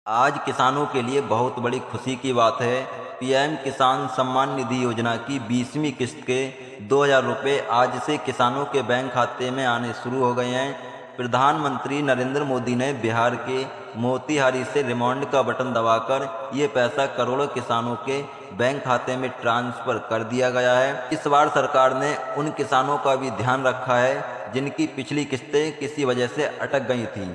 आज किसानों के लिए बहुत बड़ी खुशी की बात है। पीएम किसान सम्मान निधि योजना की 20वीं किस्त के 2,000 रुपये आज से किसानों के बैंक खाते में आने शुरू हो गए हैं। प्रधानमंत्री नरेंद्र मोदी ने बिहार के मोतिहारी से रिमांड का बटन दबाकर ये पैसा करोड़ों किसानों के बैंक खाते में ट्रांसफ़र कर दिया गया है। इस बार सरकार ने उन किसानों का भी ध्यान रखा है जिनकी पिछली किस्तें किसी वजह से अटक गई थीं।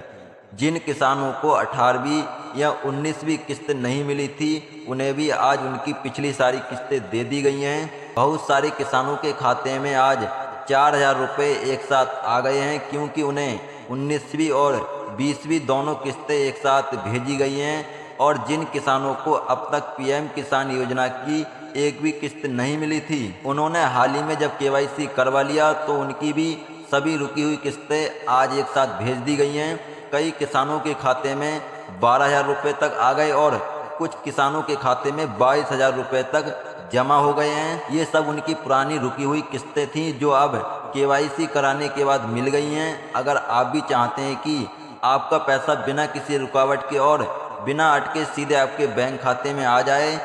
जिन किसानों को 18वीं या 19वीं किस्त नहीं मिली थी, उन्हें भी आज उनकी पिछली सारी किस्तें दे दी गई हैं। बहुत सारे किसानों के खाते में आज 4,000 रुपये एक साथ आ गए हैं, क्योंकि उन्हें 19वीं और 20वीं दोनों किस्तें एक साथ भेजी गई हैं। और जिन किसानों को अब तक पीएम किसान योजना की एक भी किस्त नहीं मिली थी, उन्होंने हाल ही में जब केवाईसी करवा लिया तो उनकी भी सभी रुकी हुई किस्तें आज एक साथ भेज दी गई हैं। कई किसानों के खाते में 12,000 रुपये तक आ गए और कुछ किसानों के खाते में 22,000 रुपये तक जमा हो गए हैं। ये सब उनकी पुरानी रुकी हुई किस्तें थीं जो अब केवाईसी कराने के बाद मिल गई हैं। अगर आप भी चाहते हैं कि आपका पैसा बिना किसी रुकावट के और बिना अटके सीधे आपके बैंक खाते में आ जाए,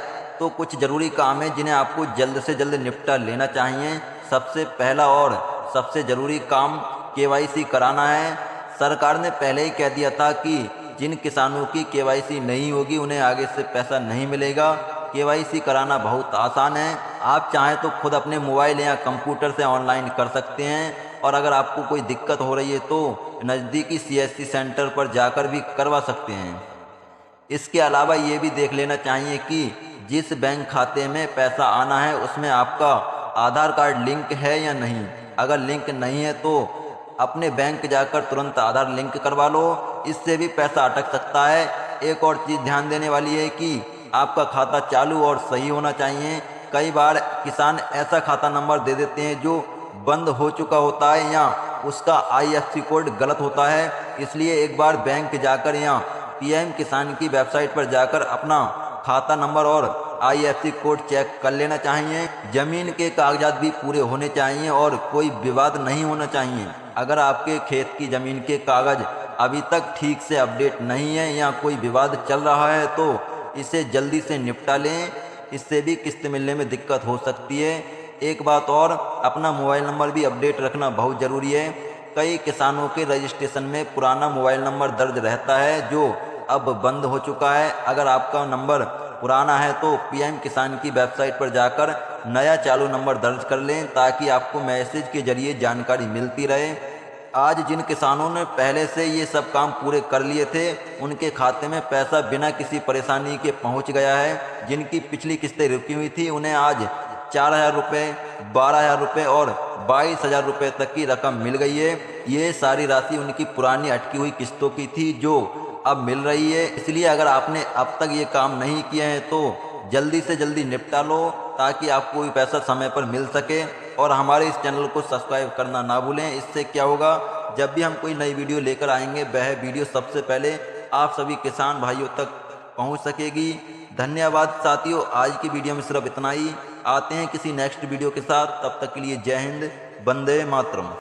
तो कुछ ज़रूरी काम है जिन्हें आपको जल्द से जल्द निपटा लेना चाहिए। सबसे पहला और सबसे ज़रूरी काम केवाईसी कराना है। सरकार ने पहले ही कह दिया था कि जिन किसानों की केवाईसी नहीं होगी उन्हें आगे से पैसा नहीं मिलेगा। केवाईसी कराना बहुत आसान है। आप चाहें तो खुद अपने मोबाइल या कंप्यूटर से ऑनलाइन कर सकते हैं, और अगर आपको कोई दिक्कत हो रही है तो नज़दीकी सीएससी सेंटर पर जाकर भी करवा सकते हैं। इसके अलावा ये भी देख लेना चाहिए कि जिस बैंक खाते में पैसा आना है उसमें आपका आधार कार्ड लिंक है या नहीं। अगर लिंक नहीं है तो अपने बैंक जाकर तुरंत आधार लिंक करवा लो, इससे भी पैसा अटक सकता है। एक और चीज़ ध्यान देने वाली है कि आपका खाता चालू और सही होना चाहिए। कई बार किसान ऐसा खाता नंबर दे देते हैं जो बंद हो चुका होता है या उसका IFSC कोड गलत होता है। इसलिए एक बार बैंक जाकर या पीएम किसान की वेबसाइट पर जाकर अपना खाता नंबर और IFSC कोड चेक कर लेना चाहिए। ज़मीन के कागजात भी पूरे होने चाहिए और कोई विवाद नहीं होना चाहिए। अगर आपके खेत की ज़मीन के कागज़ अभी तक ठीक से अपडेट नहीं है या कोई विवाद चल रहा है तो इसे जल्दी से निपटा लें, इससे भी किस्त मिलने में दिक्कत हो सकती है। एक बात और, अपना मोबाइल नंबर भी अपडेट रखना बहुत ज़रूरी है। कई किसानों के रजिस्ट्रेशन में पुराना मोबाइल नंबर दर्ज रहता है जो अब बंद हो चुका है। अगर आपका नंबर पुराना है तो पीएम किसान की वेबसाइट पर जाकर नया चालू नंबर दर्ज कर लें, ताकि आपको मैसेज के जरिए जानकारी मिलती रहे। आज जिन किसानों ने पहले से ये सब काम पूरे कर लिए थे, उनके खाते में पैसा बिना किसी परेशानी के पहुंच गया है। जिनकी पिछली किस्तें रुकी हुई थी उन्हें आज 4,000 रुपये, 12,000 रुपये और 22,000 रुपये तक की रकम मिल गई है। ये सारी राशि उनकी पुरानी अटकी हुई किस्तों की थी जो अब मिल रही है। इसलिए अगर आपने अब तक ये काम नहीं किए हैं तो जल्दी से जल्दी निपटा लो, ताकि आपको भी पैसा समय पर मिल सके। और हमारे इस चैनल को सब्सक्राइब करना ना भूलें। इससे क्या होगा, जब भी हम कोई नई वीडियो लेकर आएंगे वह वीडियो सबसे पहले आप सभी किसान भाइयों तक पहुंच सकेगी। धन्यवाद साथियों, आज की वीडियो में सिर्फ इतना ही। आते हैं किसी नेक्स्ट वीडियो के साथ, तब तक के लिए जय हिंद, वंदे मातरम।